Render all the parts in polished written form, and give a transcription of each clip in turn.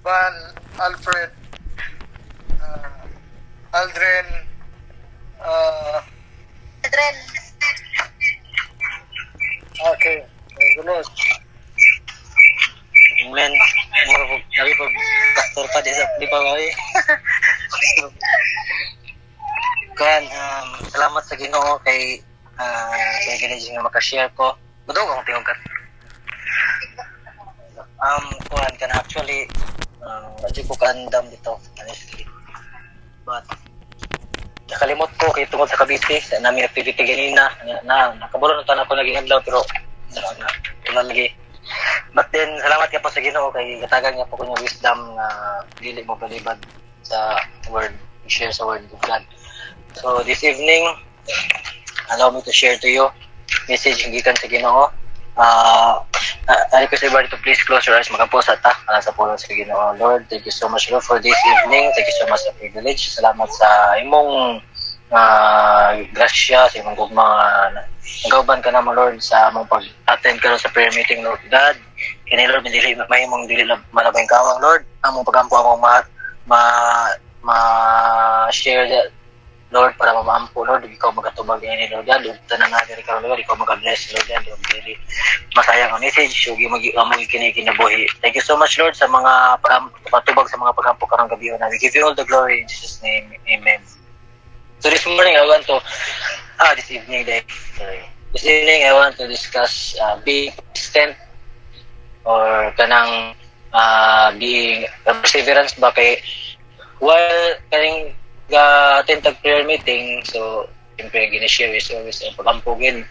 Van, Alfred, Aldrin, Adren. okay, gunod. Men, lagi po pastor pa di pa kami. Kan, salamat sa Ginoo kay ginadyo nga makashare ko. Madog akong tingog ka. Kuhan ka na actually, medyo ko kaandam dito, honestly. But, nakalimot ko kay tungkol sa Cavite, sa namin activity ganina, nakabalo na tanan ko naging adlaw, pero wala lagi. But then, salamat ka po sa Ginoo kay katagan niya po ko yung wisdom na dili mo balibad sa word, share sa word of God. So, this evening, allow me to share to you message gikan sa Ginoo. I request everybody to please close your eyes, magapusa ta, sa pulong sa Ginoo. Lord, thank you so much, Lord, for this evening. Thank you so much sa privilege. Salamat sa imong grasya, sa imong gugma. Nagauban ka naman, Lord, sa among pag-attend ka sa prayer meeting, Lord God. Kini, Lord, may imong dili malabay kawang, Lord. Among pagampo, among ma-share that, Lord, para mamaampo, Lord, ikaw magatubag din, Lord God. Lord, tanan na diri ka, Lord, ikaw mag-bless, Lord God. Lord, dili masayang ang message, sugi kinabuhi. Thank you so much, Lord, sa mga patubag sa mga pagampo karang gabi na. We give you all the glory in Jesus' name. Amen. So this morning, I want to, this evening, I want to discuss being persistent or kanang being perseverance ba kay while kaning attend tag prayer meeting, so siyempre gina-share is always ang pagampugin.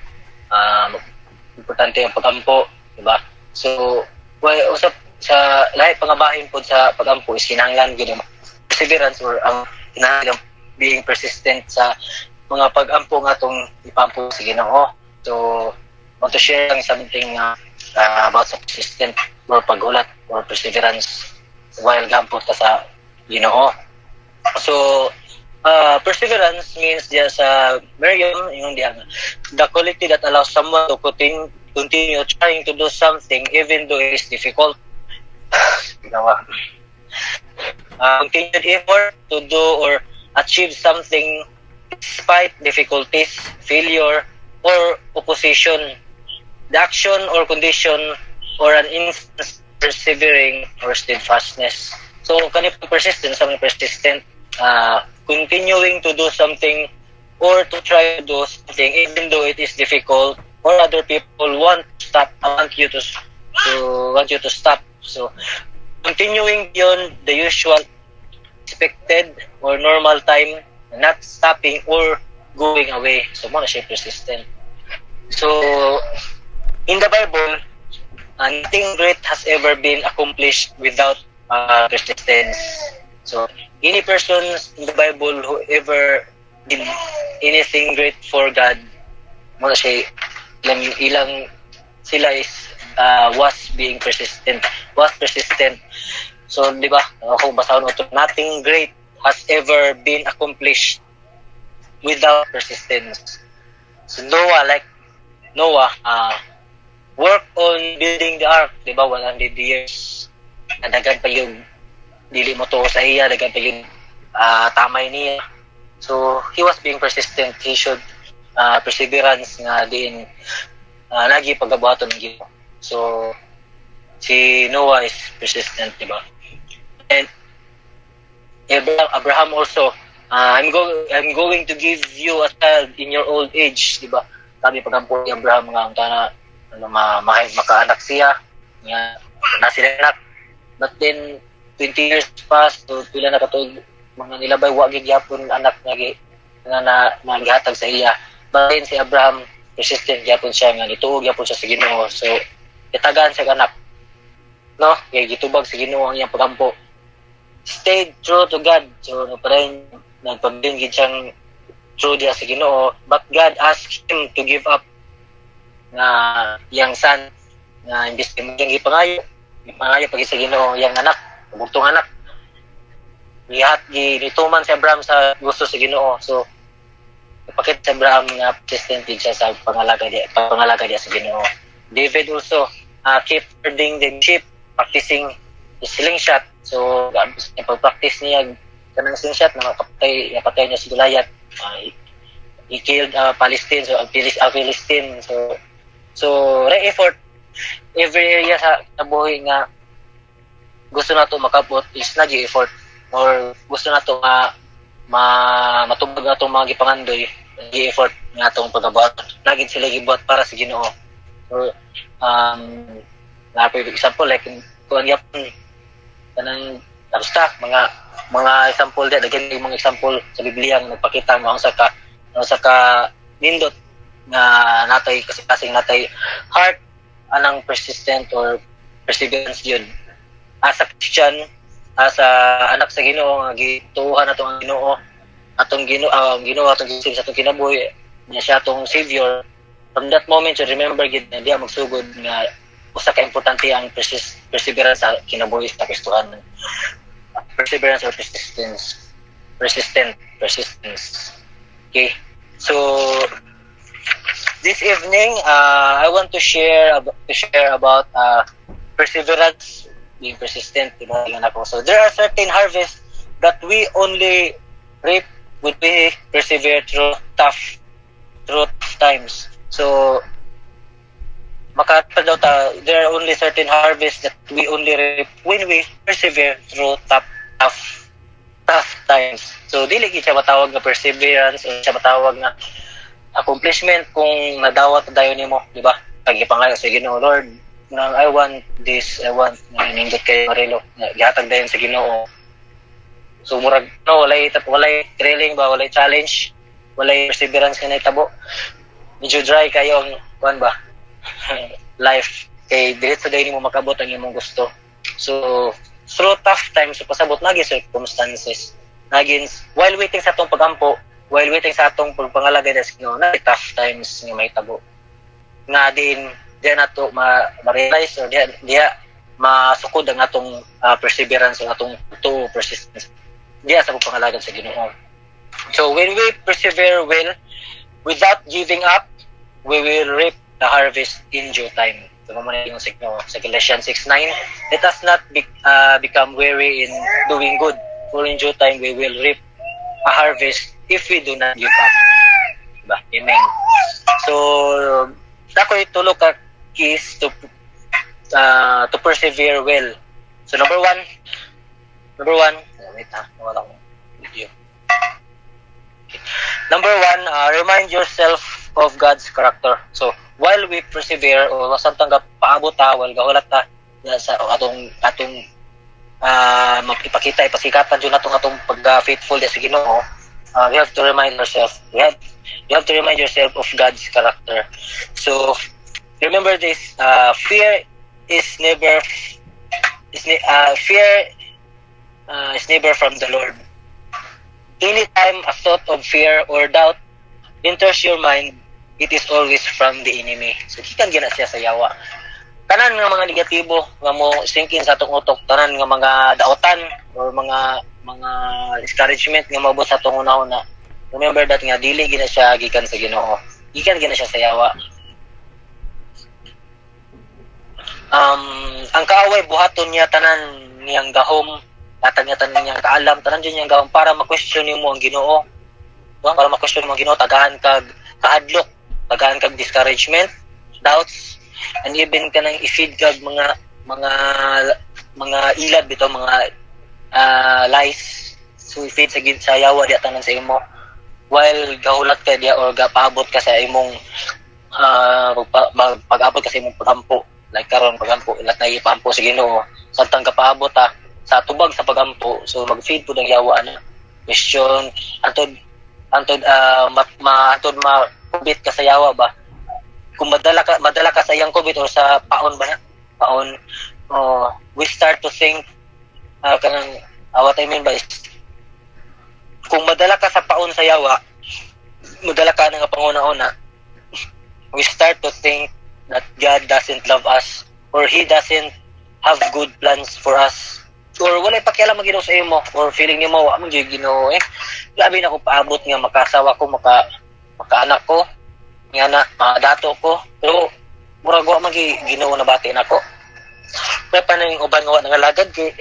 Importante ang pagampo, di ba? So, usap sa lahat pangabahin po sa pagampo is kinahanglan gid perseverance or ang kinahanglan being persistent sa mga pagampo nga tong ipampo sa Ginoo. So, want to share lang something about sa persistent or paghulat or perseverance while gampo ta sa Ginoo. So, perseverance means just Miriam, yung the quality that allows someone to continue trying to do something even though it is difficult. Continued effort to do or achieve something despite difficulties, failure, or opposition. The action or condition or an instance persevering or steadfastness. So, kanip persistence, something persistent, continuing to do something or to try to do something even though it is difficult or other people want you to stop. So, continuing beyond the usual expected or normal time, not stopping or going away. So, muna siya persistent. So, in the Bible, nothing great has ever been accomplished without persistence. So, any person in the Bible who ever did anything great for God, muna siya, sila is was persistent. So, di ba, kung basahon ito, nothing great has ever been accomplished without persistence. So, Noah, work on building the ark, di ba, 100 years. Nadagan pa yung dili mo to sa iya, dagan pa yung tamay niya. So, he was being persistent. He showed perseverance nga din lagi paggabuhaton ng Ginoo. So, si Noah is persistent, di ba? And Abraham also, I'm going to give you a child in your old age, di ba? Kami pagampo ni Abraham nga ang tana makaanak siya, nga na sila anak. But then 20 years passed, so pila na katog mga nilabay wa gid gyapon anak nga nagihatag sa iya. But then si Abraham persistent gyapon siya nga nituog gyapon siya sa Ginoo. So itagaan siya anak. No, kay gitubag sa Ginoo ang iyang pagampo. Stayed true to God. So no pa rin nagpabilin gid siyang true diya sa Ginoo, but God asked him to give up na yang son na imbis mo yung ipangayo pag sa Ginoo yang anak, bugtong anak. Ginituman si Abraham sa gusto sa Ginoo. So napakit si Abraham nga persistent siya sa pangalaga diya sa Ginoo. David also keep herding the sheep, practicing slingshot. So pag-practice niya kanang slingshot na napatay niya si Goliath. He killed Palestine, so Philistine. So re-effort every area sa buhay nga gusto na to makabot is nag-effort or gusto na to matubag na itong mga gipangandoy, nag-effort nga itong pagkabuhat. Naging sila gibuhat para sa Ginoo. So, example, like, kung yapon, kanang, basta, mga example din, again, yung mga example sa Biblia nga nagpakita nga sa ka nindot nga natay, kasing natay heart, anang persistent or perseverance yun. As a Christian, as a anak sa Ginoo nga gituhan nato ang Ginoo atong Ginoo atong gisilbi sa atong kinabuhi niya siya atong savior. From that moment you remember gid na diya magsugod nga usa ka importante ang perseverance sa kinabuhi sa Kristohanon. Perseverance or persistence. Okay, so this evening I want to share about perseverance, being persistent, so there are certain harvests that we only reap when we persevere through tough times. So there are only certain harvests that we only reap when we persevere through tough times. So dili gid siya matawag na perseverance o siya matawag na accomplishment kung nadawat dayon nimo, di ba? Pagipangay sa Ginoo, Lord, I want this, I want nindot kay Marilo, gihatag dayon sa Ginoo. So murag walay trailing ba, walay challenge, walay perseverance kanay tabo. Medyo dry kayo ang kuan ba? Life kay dili sa dayon mo makabot ang imong gusto. So through tough times so pasabot na gyud circumstances. Nagin while waiting sa atong pagampo, while waiting sa atong pagpangalagay sa Ginoo, na tough times nga may tabo. Nga din diya nato ma-realize or diya masukod ang atong perseverance o atong persistence diya sa pagpangalagan sa Ginoo. So when we persevere well without giving up, we will reap the harvest in due time. So muna yung signo sa Galatians 6:9, let us not become weary in doing good, for in due time we will reap a harvest if we do not give up. Diba? Amen. So ako'y tulo ka keys to persevere well. So number one, wait nawala ko video. Okay. Number one, remind yourself of God's character. So while we persevere o wasantang paabot while gahulat ta sa atong ipasikatan jud atong pag-faithful sa Ginoo, you have to remind yourself. You have to remind yourself of God's character. So remember this, fear is never from the Lord. Anytime a thought of fear or doubt enters your mind, it is always from the enemy. So kikan gina siya sa yawa. Tanan nga mga negatibo nga mo sinkin sa atong utok, tanan nga mga daotan or mga discouragement nga maabot sa atong una-una. Remember that nga dili gina siya gikan sa Ginoo. Gikan gina siya sa yawa. Ang kaaway buhaton niya tanan niyang gahom, tanan niyang kaalam, tanan niyang gahom para ma-question mo ang Ginoo. Para ma-question mo ang Ginoo, tagahan kag kahadlok, tagahan kag discouragement, doubts, and even kanang i-feed kag mga ilad bitaw, mga lies. So i-feed sa yawa diya tanan sa imo while gahulat ka diya or gapaabot ka sa imong pag-abot ka sa imong pagampo. Like karon pagampo ilat na ipampo sa Ginoo samtang kapaabot sa tubag sa pagampo, so mag-feed pud ang yawa na question antod kubit ka sa yawa ba, kung madala ka sa iyang kubit or sa paon we start to think kanang what I mean ba is kung madala ka sa paon sa yawa, madala ka nga panguna-una, we start to think that God doesn't love us or He doesn't have good plans for us, or wala pakialam ang Ginoo sa imo, or feeling nimo wa man gyud Ginoo labi na ko paabot nga makasawa ko, makaanak ko nga na dato ko, pero murag wa man Ginoo na bati nako. may panang uban nga nangalagad kay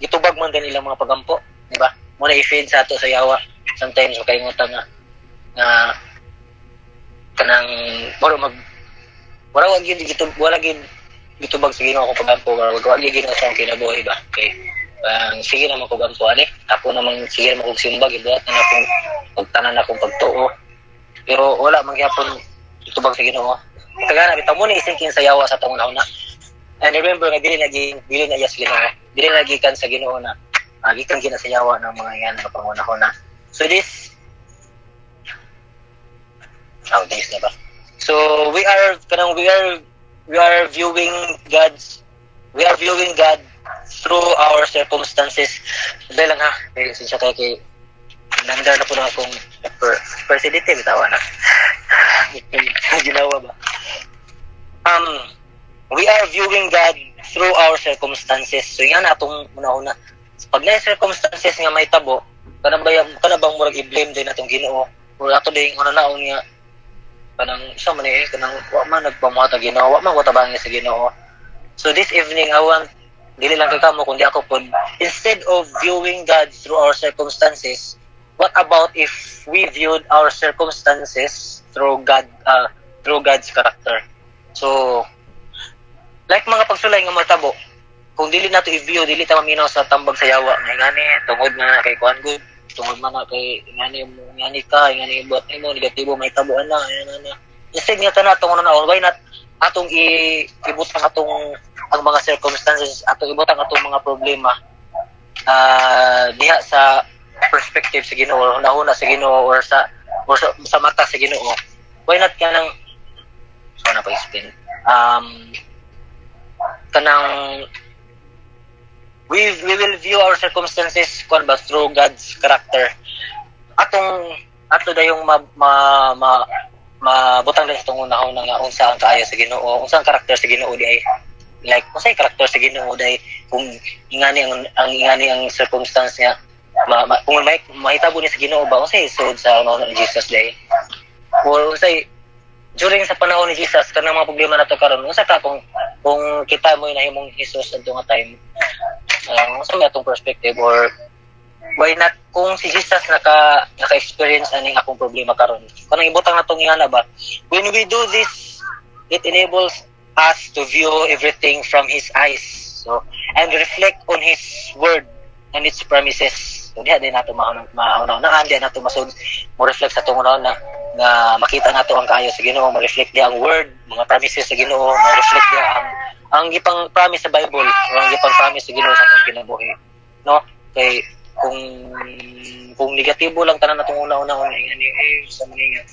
gitubag man din ilang mga pagampo, di ba? Muna i-feed sa ato sa yawa. Sometimes kay ngutang nga kanang wala gid gitubag sa Ginoo ko pagampo, wala gid Ginoo sa kinabuhi ba. Okay. Sige naman ko gampo ani. Ako naman sige naman kog simbag ibuhat na akong pagtanan akong pagtuo. Pero wala man gyapon gitubag sa Ginoo. Kagana bitaw mo ni isingkin sa yawa sa tong una. And remember nga dili na yes Ginoo. Dili na gikan sa Ginoo na gikan gina sa yawa ng mga yan nga pangunahon na. So this days na ba? So we are viewing God through our circumstances. Dahil lang ha, sinsya kayo kay nandar na po na akong presidente, bitawa na. Ginawa ba? We are viewing God through our circumstances. So yan atong una-una. Pag na circumstances nga may tabo, kana bang murag i-blame din atong Ginoo? Or ato ding una-naon nga kanang isa man kanang wa man nagpamata Ginoo, wa man watabangin sa Ginoo. So this evening I want dili lang kay kamo kundi ako pod, instead of viewing God through our circumstances, what about if we viewed our circumstances through God's character? So like mga pagsulay nga matabo, kung dili nato i-view, dili ta maminaw sa tambag sa yawa nga ngani tungod na kay kuan good, tungod man na kay ngani ibot nimo negatibo may tabuan na ana. Instead nga tanatong na why not atong ibutang atong ang mga circumstances, atong ibutang atong mga problema diha sa perspective sa Ginoo, una sa Ginoo or sa mata sa Ginoo. Why not kanang so na pa explain kanang we will view our circumstances through God's character. Ato dayong mabutang din itong unahon nga unsa ang kaayo sa Ginoo, unsa ang karakter sa Ginoo di ay like unsa ang karakter sa Ginoo day kung ingani ang circumstance niya kung may mahitabo ni sa Ginoo ba unsa isod sa unahon ni Jesus day or unsa during sa panahon ni Jesus kanang mga problema nato karon unsa ka kung kita mo inahimong Jesus adto nga time unsa may atong perspective or why not kung si Jesus naka-experience aning akong problema karon kanang ibutang natong ingana ba when we do this it enables us to view everything from His eyes so and reflect on His word and its promises so diha din nato mauna na andi nato masud mo reflect sa tong una na makita nato ang kaayo sa Ginoo mo reflect diha ang word mga promises sa Ginoo mo reflect diha ang gipang promise sa Bible o ang gipang promise sa Ginoo sa atong kinabuhi no kay kung negatibo lang tanan natong una-una sa mga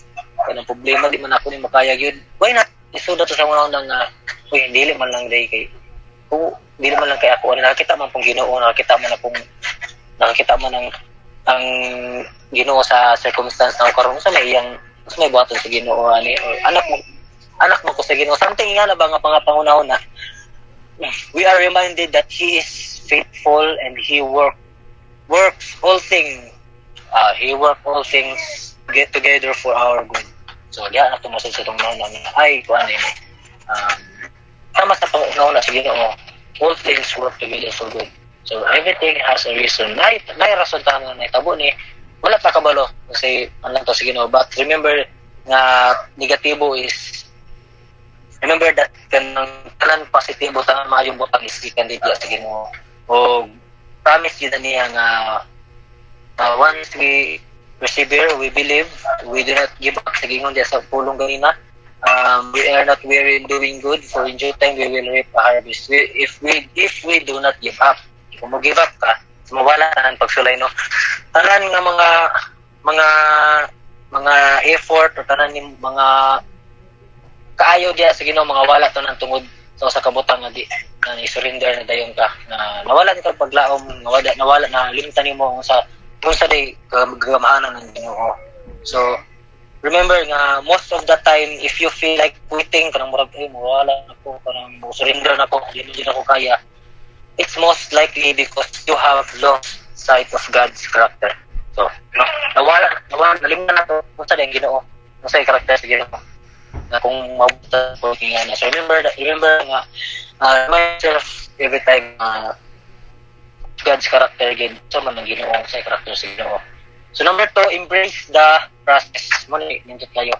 kanang problema di man ako ni makaya gyud why not isuda to sa una-una nga dili man lang day kay kung dili man lang kay ako nakita man pong Ginoo nakita man ang Ginoo sa circumstance na karon sa may buhaton sa Ginoo ani or anak mo ko sa Ginoo something nga na ba nga pangunahon na we are reminded that He is faithful and He works all things get together for our good. So diyan ato masud sa tong naon ay kuan din sama sa pangunaw na sa Ginoo all things work together for good. So everything has a reason. May rason ta nga nahitabo ni wala pa kabalo kasi lang to sa Ginoo but remember nga negatibo is remember that kanang tanan positibo tanan maayong butang is ikan di sa Ginoo o promise yun niya nga once we persevere, we believe, we do not give up sa gingon diya sa pulong ganina. We are not weary in doing good, for in due time we will reap a harvest. If we do not give up, kung mo give up ka, mawala tanan pagsulay no. Tanan nga mga effort o tanan ni mga kaayo diya sa Ginoo mga wala to nang tungod sa kabutang nga di na i-surrender na dayon ka na nawala ni kag paglaom nawala na limtan nimo sa day kagamahanan ng Ginoo. So remember nga most of the time if you feel like quitting kanang murag mawala ako kanang surrender na ako dili ako kaya it's most likely because you have lost sight of God's character. So nawala nalimtan na ako sa day Ginoo sa character sa Ginoo na kung mabuta po kaya na. So remember nga myself every time God's character again. So man ang Ginoo sa character sa Ginoo. So number 2, embrace the process. Mo ni nindot kayo.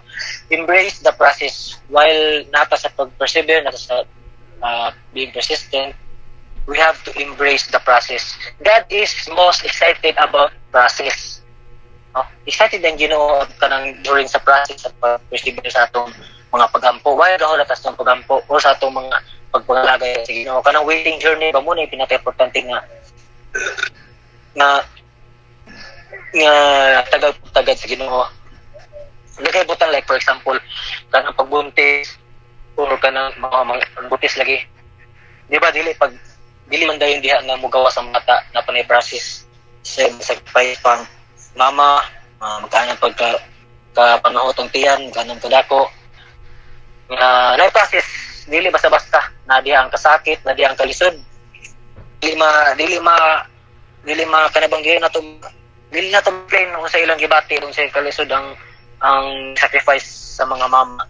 Embrace the process while nata sa pag-persevere, nata sa being persistent. We have to embrace the process. God is most excited about process. Excited ang Ginoo kanang during sa process sa pag-persevere sa atong mga pagampo. While gahol atas ng pagampo o sa atong mga pagpangalagay sa Ginoo. Kanang waiting journey ba mo na pinaka-importante nga tagal sa Ginoo. Lagay butang like for example kanang pagbuntis or kanang mga buntis lagi. Di ba dili man dayon diha nga mugawa sa mata na panay process sa pang mama magkanang pagka panahotong tiyan kanang kadako na process dili basta-basta na diha ang kasakit na diha ang kalisod dili ma kanabanggihan na to dili na to plain kung sa ilang gibati kung sa kalisod ang sacrifice sa mga mama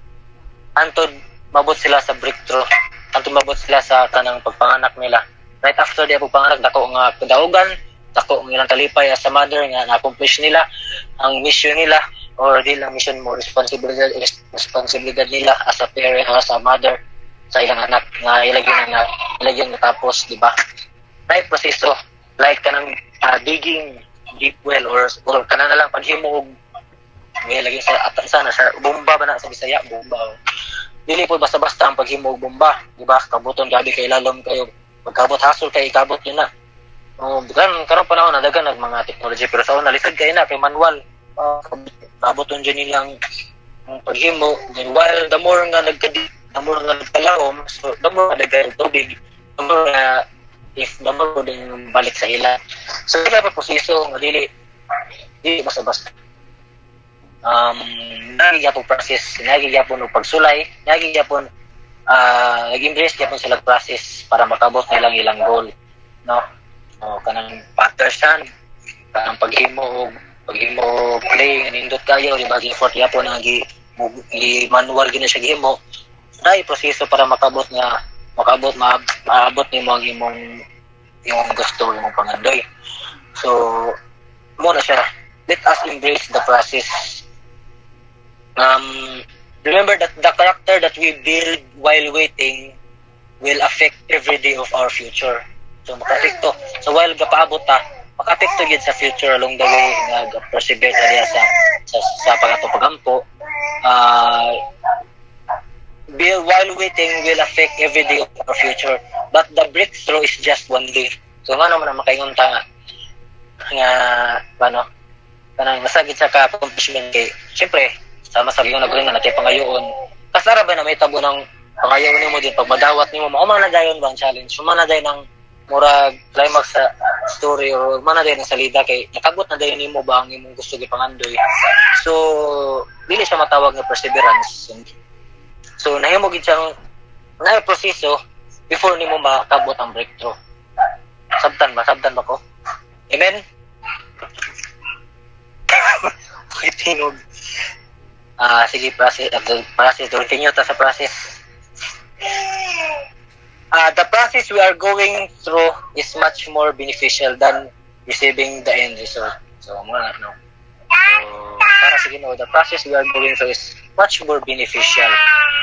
antod mabot sila sa breakthrough antod mabot sila sa kanang pagpanganak nila right after di pagpanganak dako nga kadaugan dako ang ilang kalipay as a mother nga na-accomplish nila ang mission nila or di lang mission mo responsibilidad nila as a parent as a mother sa ilang anak nga ilagyan natapos di ba right proseso like kanang digging deep well or kanang na lang paghimo og ilagyan sa bomba ba na sa Bisaya bomba dili po basta-basta ang paghimo og bomba di ba kabuton gabi kay lalom kayo pagkabot hasol kay ikabot yun na karon panahon na dagan nag mga technology pero sa una lisod kay na kay manual abuton dyan nilang paghimo then while the more nga nagkalawom so the more nagay tubig the more if the more din balik sa ila so kaya pa proseso nga dili basta-basta nagigapon process nagigapon og pagsulay nagigapon nag-embrace gyapon sila process para makabot nilang ilang goal no kanang Patterson kanang paghimo play nindot kayo di ba effort yapon nga manual gina siya gihimo dai proseso para maabot nimo ang imong gusto imong pangandoy so mo na siya let us embrace the process remember that the character that we build while waiting will affect every day of our future so makapekto so while gapaabot makapekto gyud sa future along the way nga persevere ta sa pagampo while waiting will affect every day of our future but the breakthrough is just one day so ngano man makaingon ta nga paano kanang masagit sa accomplishment kay syempre sama sa yung naguling na natay pangayoon kasara ba na may tabo ng pangayoon nimo din pag madawat nimo mao man na dayon bang challenge man na dayon ng murag climax sa story or man na dayon ng salida kay nakabot na dayon nimo ba ang imong gusto gipangandoy so dili siya matawag nga perseverance so nahimo gid siyang proseso before nimo makabot ang breakthrough sabtan ba ko amen itinog sige process continue ta sa process the process we are going through is much more beneficial than receiving the end result so para sa Ginoo the process we are going through is much more beneficial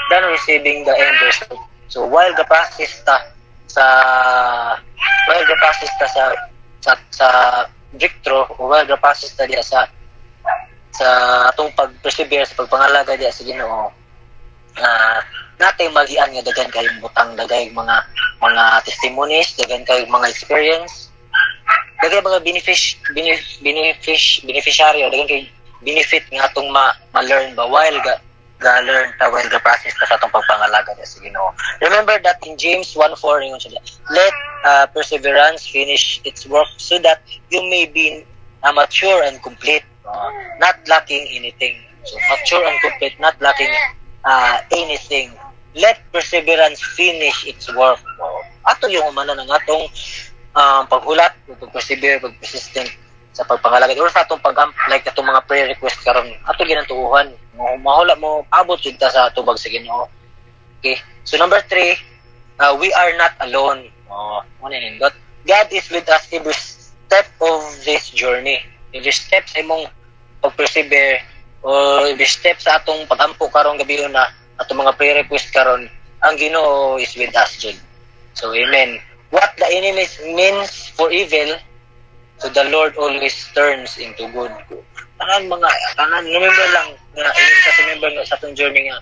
than receiving the end result so while the process sa breakthrough o while the process ta diya sa atong pag-persevere sa pagpangalaga diya sa Ginoo natay magian nga dagan kayong butang dagay mga testimonies dagan kayong mga experience dagay mga beneficiary dagan kay benefit nga atong ma-learn ba while ga-learn ta while the process ta sa atong pagpangalaga diya sa Ginoo remember that in James 1:4 ingon siya let perseverance finish its work so that you may be mature and complete not lacking anything so mature and complete not lacking anything let perseverance finish its work ato yung umano ng atong paghulat pag-persevere pag-persistent sa pagpangalaga or sa atong like atong mga prayer request karon ato ginantuuhan mahula mo abot jud ta sa tubag sa Ginoo okay so number 3 we are not alone Ano yun? But God is with us every step of this journey. Every step sa imong pag-persevere or every step sa atong pagampo karong gabi na atong mga prayer request karon, ang Ginoo is with us, Jud. So, amen. What the enemy means for evil, so the Lord always turns into good. Tanan, remember lang, kasi remember nga sa atong journey nga,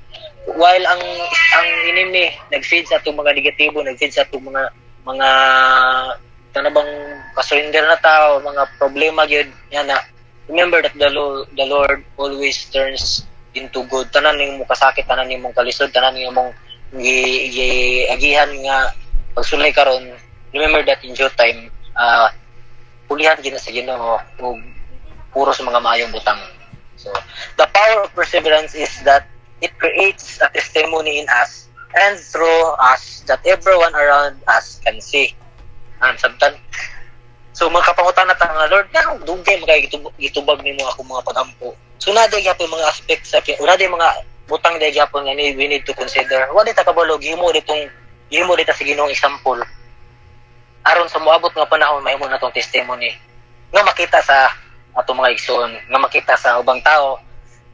while ang enemy nag-feed sa atong mga negatibo, nag-feed sa atong mga bang kasurrender na tao, mga problema yun, yan na, remember that the Lord always turns into good. Tanan yung mong kasakit, tanan yung mong kalisod, tanan yung mong agihan nga pagsulay karon, remember that in due time, pulihan gina sa Ginoo o puro sa mga maayong butang. So, the power of perseverance is that it creates a testimony in us and through us that everyone around us can see. Sabtan. So, magkapangutan na tayo nga, Lord, na dugay magigitubag nimo ako mga pagampo. So, naday gyapon mga aspects sa naday mga butang day gyapon nga we need to consider. Wa dita kabalo gihimo dito sa Ginoong example. Aron sa moabot nga panahon mahimo na tong testimony nga makita sa atong mga igsoon, nga makita sa ubang tao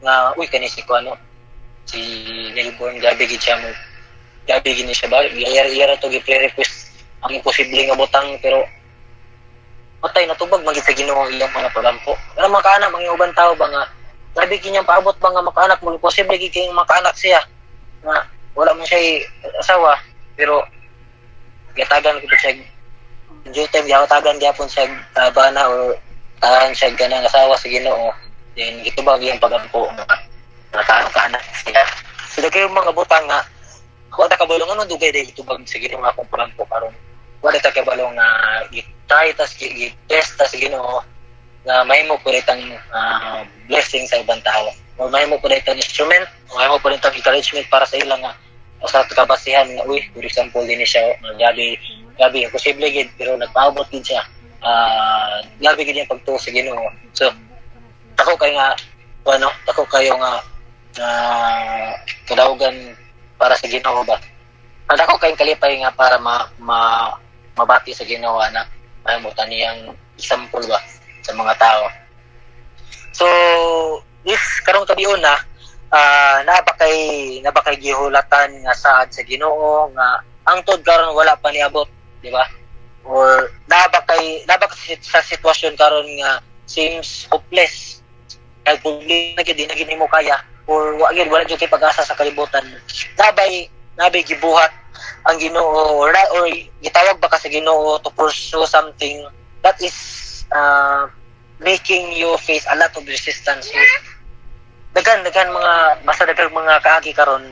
nga uy kani si si Nelborn gabi gid siya mo. Gabi gid ni siya ba? Iyara to gi-prayer request ang imposible nga butang pero matay natubag magit sa Ginoo iyang mga pagampo. Pero makaanak mga ubang tao ba nga gabi gid niyang paabot ba nga makaanak mo imposible gid kay makaanak siya. Nga wala man siya asawa pero gatagan ko siya due time gatagan gyapon siya bana or siya ganang asawa sa Ginoo then gitubag iyang pagampo nakaanak siya. So kayo mga butang nga wala ta kabalong ano dugay dahil itubag sa Ginoo nga akong pagampo karon wala ta kabalong nga gitry tas gitest tas Ginoo nga mahimo po itang blessing sa ibang tao o mahimo po itang instrument o mahimo po itang encouragement para sa ilang nga sa kabasihan nga uy for example din siya gabi posible gid pero nagpaabot gid siya gabi gid yung pagtuo sa Ginoo. So tako kayo nga kadaugan para sa Ginoo ba ako kayong kalipay nga para mabati sa Ginoo na mahimutan niyang example ba sa mga tao. So if karong kabiyon na nabakay gihulatan nga saad sa Ginoo nga angtod karon wala pa niabot, di ba? Or nabakay sa sitwasyon karon nga seems hopeless kay problema gid di na gid mo kaya or wala jud kay pag-asa sa kalibutan. Nabay gibuhat ang Ginoo or gitawag ba ka sa Ginoo to pursue something that is making you face a lot of resistance. Dagan mga mga kaagi karon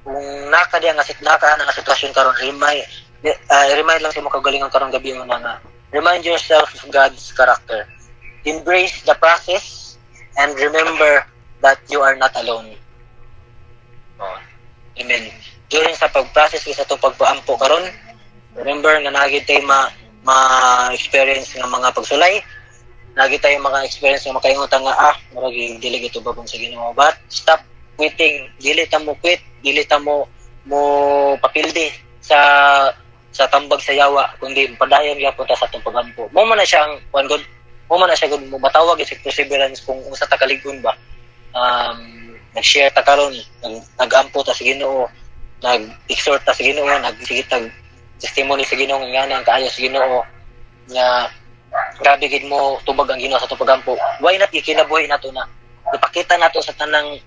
kung naka nga sitwasyon karon remind lang sa mo kagalingan karon gabi nga remind yourself of God's character. Embrace the process and remember that you are not alone. Amen. During sa pag-process sa itong pagpaampo karon, remember na nagid tayo ma-experience ng mga pagsulay, nagid tayo mga experience nga makaingutan nga marag dili gito babon sa Ginoo. But stop quitting. Dili ta mo quit, dili ta mo papildi sa tambag sa yawa kundi padayon gyapon ta sa atong pagampo. Mo man na siya ang good mo matawag sa perseverance kung usa ta kalig-on ba. Nag-share ta karon, nag-ampo ta sa Ginoo, nag-exhort ta sa Ginoo, nagsigit tag testimony sa Ginoo nga nang kaayo sa Ginoo nga grabe gid mo tubag ang Ginoo sa atong pagampo. Why not ikinabuhi nato na ipakita nato sa tanang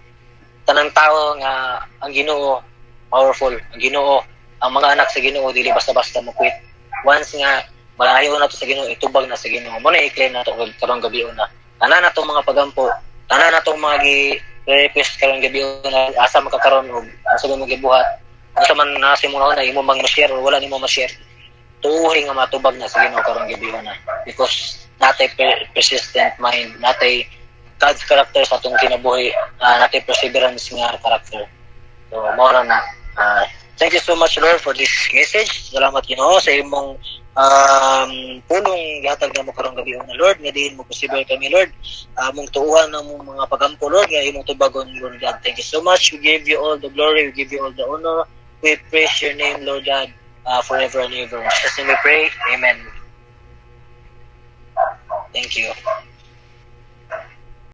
tao nga ang Ginoo powerful, ang Ginoo ang mga anak sa Ginoo dili basta-basta mo quit. Once nga malayo na to sa Ginoo, itubag na sa Ginoo. Mo na i-claim na to karong gabi na. Tanan na tong mga pagampo, tanan na tong mga request karong gabi na asa makakaroon og asa mo gibuhat. Asa man nasi mo na imo mang ma-share o wala nimo ma-share. Tuuhi nga matubag na sa Ginoo karong gabi na. Because natay persistent mind, natay God's character sa atong kinabuhi, natay perseverance nga character. So mo na. Thank you so much, Lord, for this message. Salamat Ginoo sa imong pulong gihatag na mo karong gabi na Lord, nga diin mo possible kami Lord. Mong tuuhan na mong mga pagampo Lord, nga imong tubagon Lord God. Thank you so much. We give you all the glory, we give you all the honor. We praise your name Lord God. forever and ever. In Jesus' name we pray. Amen. Thank you.